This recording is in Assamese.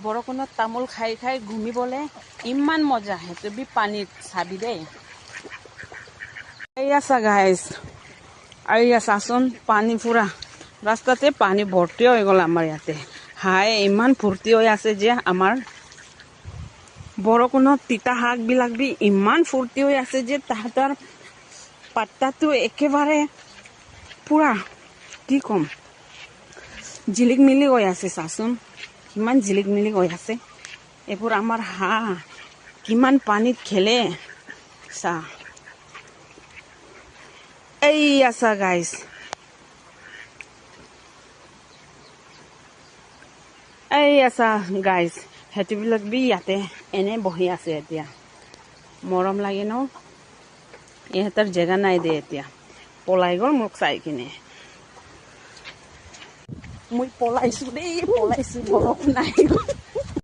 বৰষুণত তামোল খাই খাই ঘুমিবলৈ ইমান মজা সেইটো বি পানীত চাবি দেই এইয়া চা গাইজ এইয়া চাচোন পানী পুৰা ৰাস্তাতে পানী ভৰ্তি হৈ গ'ল আমাৰ ইয়াতে হাই ইমান ফূৰ্তি হৈ আছে যে আমাৰ বৰষুণত তিতা শাকবিলাক বি ইমান ফূৰ্তি হৈ আছে যে তাহাঁতৰ পাত্তাটো একেবাৰে পুৰা কি ক'ম জিলিক মিলিক হৈ আছে চাচোন কিমান জিলিক মিলিক হৈ আছে এইবোৰ আমাৰ হাঁহ কিমান পানীত খেলে চা এই আছা গাইজ এই আছা গাইজ হেঁতিবিলাক বি ইয়াতে এনে বহি আছে এতিয়া মৰম লাগে ন ইহঁতৰ জেগা নাই দে এতিয়া পলাই গ'ল মোক চাই কিনে মই পলাইছো দেই পলাইছো বৰষুণ নাই